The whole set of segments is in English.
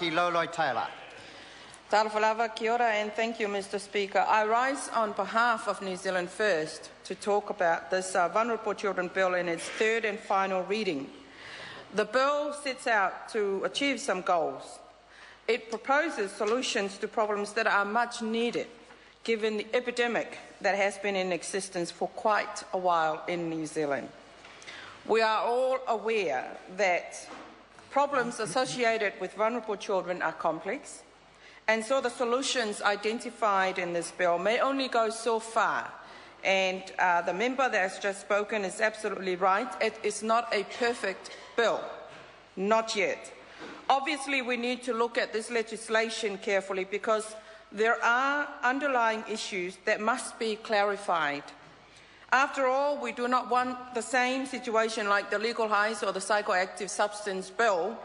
Lole-Taylor. Talfalava, kia ora, and thank you, Mr. Speaker. I rise on behalf of New Zealand First to talk about this Vulnerable Children Bill in its third and final reading. The bill sets out to achieve some goals. It proposes solutions to problems that are much needed, given the epidemic that has been in existence for quite a while in New Zealand. We are all aware that problems associated with vulnerable children are complex, and so the solutions identified in this bill may only go so far. And the member that has just spoken is absolutely right. It is not a perfect bill, not yet. Obviously, we need to look at this legislation carefully because there are underlying issues that must be clarified. After all, we do not want the same situation like the legal highs or the psychoactive substance bill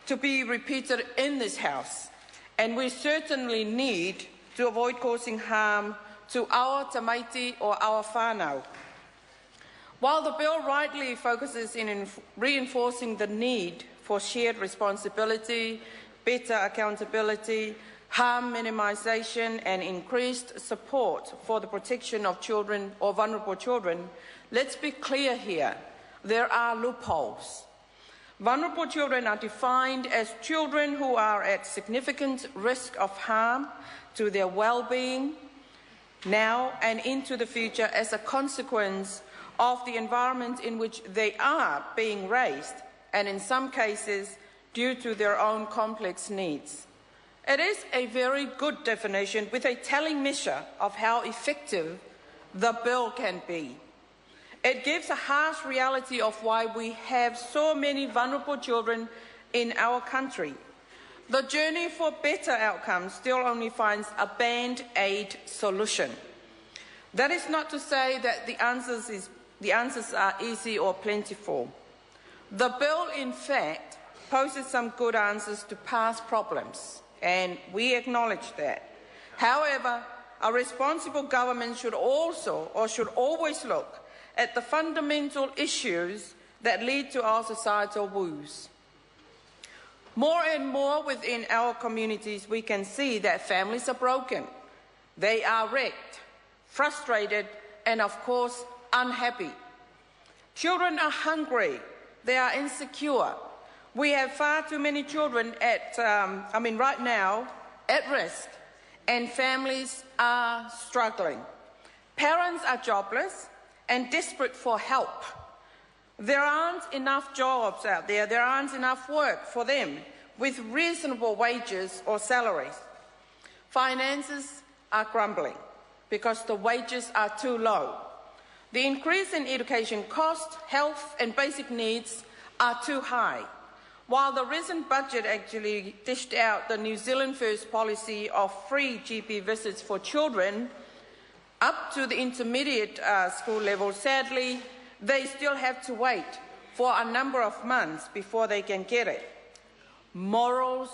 to be repeated in this House. And we certainly need to avoid causing harm to our tamaiti or our whānau. While the bill rightly focuses in reinforcing the need for shared responsibility, better accountability, harm minimisation and increased support for the protection of children or vulnerable children, let's be clear here, there are loopholes. Vulnerable children are defined as children who are at significant risk of harm to their well-being now and into the future as a consequence of the environment in which they are being raised, and in some cases due to their own complex needs. It is a very good definition with a telling measure of how effective the bill can be. It gives a harsh reality of why we have so many vulnerable children in our country. The journey for better outcomes still only finds a band-aid solution. That is not to say that the answers are easy or plentiful. The bill, in fact, poses some good answers to past problems, and we acknowledge that. However, a responsible government should always look at the fundamental issues that lead to our societal woes. More and more within our communities, we can see that families are broken. They are wrecked, frustrated, and of course, unhappy. Children are hungry. They are insecure. We have far too many children right now at risk, and families are struggling. Parents are jobless and desperate for help. There aren't enough jobs out there. There aren't enough work for them with reasonable wages or salaries. Finances are crumbling because the wages are too low. The increase in education costs, health and basic needs are too high. While the recent budget actually dished out the New Zealand First policy of free GP visits for children up to the intermediate school level, sadly, they still have to wait for a number of months before they can get it. Morals,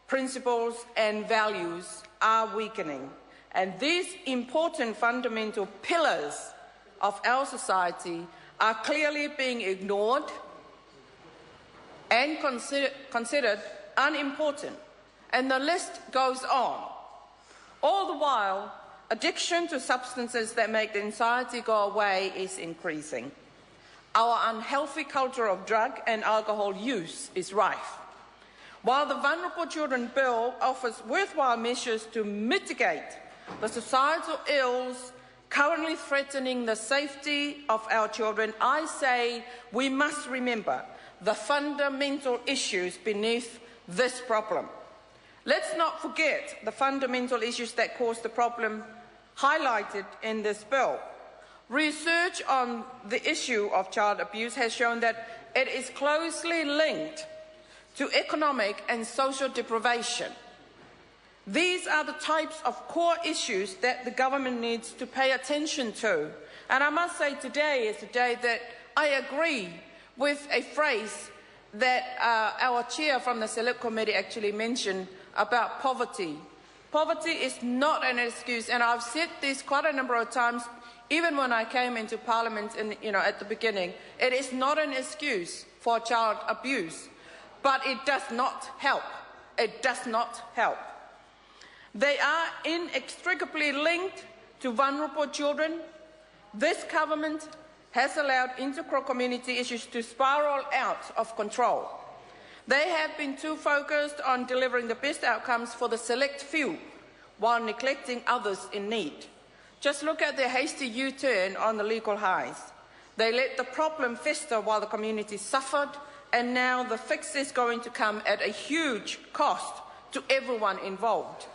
principles and values are weakening, and these important fundamental pillars of our society are clearly being ignored and considered unimportant, and the list goes on. All the while, addiction to substances that make the anxiety go away is increasing. Our unhealthy culture of drug and alcohol use is rife. While the Vulnerable Children Bill offers worthwhile measures to mitigate the societal ills currently threatening the safety of our children, I say we must remember the fundamental issues beneath this problem. Let's not forget the fundamental issues that cause the problem highlighted in this bill. Research on the issue of child abuse has shown that it is closely linked to economic and social deprivation. These are the types of core issues that the government needs to pay attention to. And I must say today is a day that I agree with a phrase that our chair from the Select Committee actually mentioned about poverty. Poverty is not an excuse, and I've said this quite a number of times, even when I came into Parliament at the beginning. It is not an excuse for child abuse, but it does not help It does not help. They are inextricably linked to vulnerable children. This government has allowed inter-community issues to spiral out of control. They have been too focused on delivering the best outcomes for the select few while neglecting others in need. Just look at their hasty U-turn on the legal highs. They let the problem fester while the community suffered, and now the fix is going to come at a huge cost to everyone involved.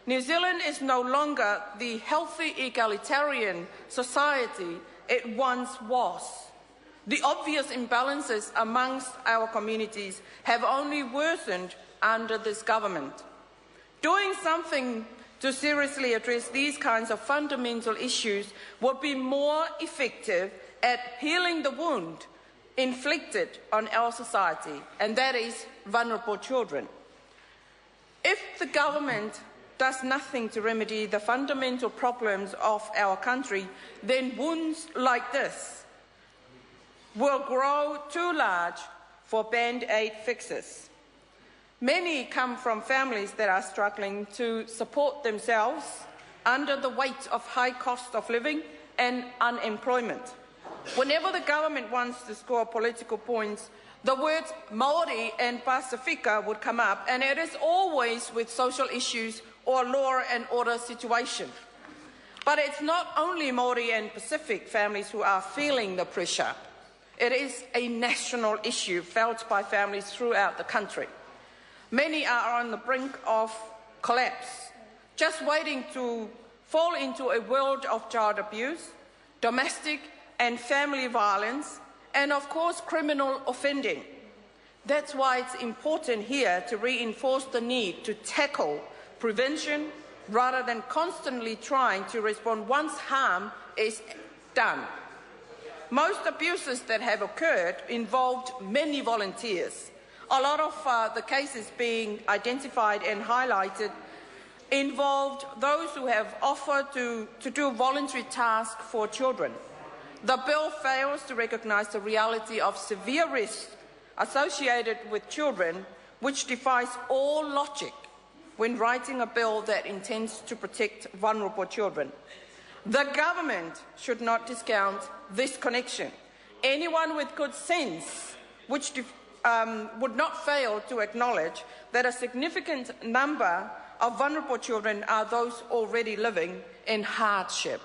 New Zealand is no longer the healthy egalitarian society it once was. The obvious imbalances amongst our communities have only worsened under this government. Doing something to seriously address these kinds of fundamental issues would be more effective at healing the wound inflicted on our society, and that is vulnerable children. If the government does nothing to remedy the fundamental problems of our country, then wounds like this will grow too large for band-aid fixes. Many come from families that are struggling to support themselves under the weight of high cost of living and unemployment. Whenever the government wants to score political points, the words Māori and Pasifika would come up, and it is always with social issues or law and order situation. But it's not only Māori and Pacific families who are feeling the pressure. It is a national issue felt by families throughout the country. Many are on the brink of collapse, just waiting to fall into a world of child abuse, domestic and family violence, and of course criminal offending. That's why it's important here to reinforce the need to tackle prevention rather than constantly trying to respond once harm is done. Most abuses that have occurred involved many volunteers. A lot of the cases being identified and highlighted involved those who have offered to do voluntary tasks for children. The bill fails to recognise the reality of severe risk associated with children, which defies all logic when writing a bill that intends to protect vulnerable children. The government should not discount this connection. Anyone with good sense would not fail to acknowledge that a significant number of vulnerable children are those already living in hardship.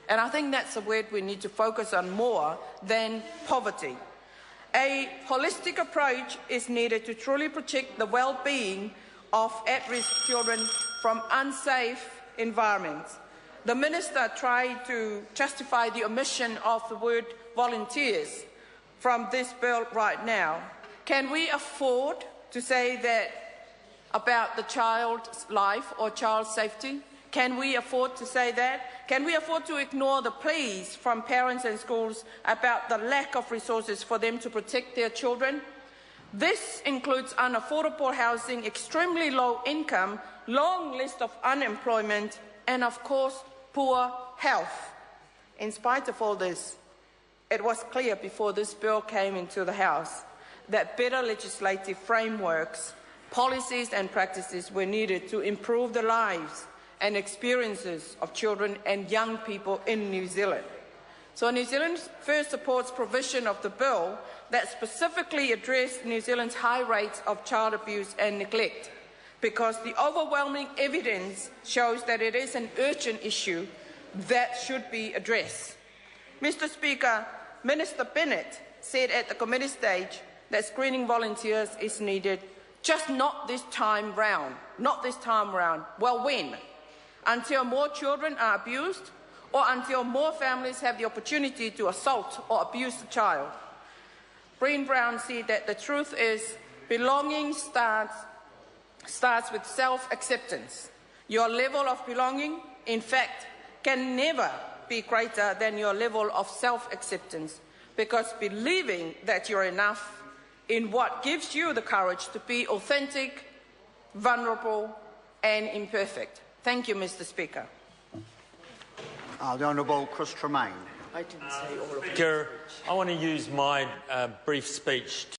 And I think that's a word we need to focus on more than poverty. A holistic approach is needed to truly protect the well-being of at-risk children from unsafe environments. The Minister tried to justify the omission of the word volunteers from this bill right now. Can we afford to say that about the child's life or child's safety? Can we afford to say that? Can we afford to ignore the pleas from parents and schools about the lack of resources for them to protect their children? This includes unaffordable housing, extremely low income, long list of unemployment, and of course, poor health. In spite of all this, it was clear before this bill came into the House that better legislative frameworks, policies and practices were needed to improve the lives and experiences of children and young people in New Zealand. So New Zealand First supports provision of the bill that specifically addressed New Zealand's high rates of child abuse and neglect, because the overwhelming evidence shows that it is an urgent issue that should be addressed. Mr. Speaker, Minister Bennett said at the committee stage that screening volunteers is needed, just not this time round. Not this time round. Well, when? Until more children are abused, or until more families have the opportunity to assault or abuse a child? Breen Brown said that the truth is belonging starts with self-acceptance. Your level of belonging, in fact, can never be greater than your level of self-acceptance, because believing that you're enough in what gives you the courage to be authentic, vulnerable and imperfect. Thank you, Mr. Speaker. The Honourable Chris Tremaine. I didn't say all of it. Speaker, I want to use my brief speech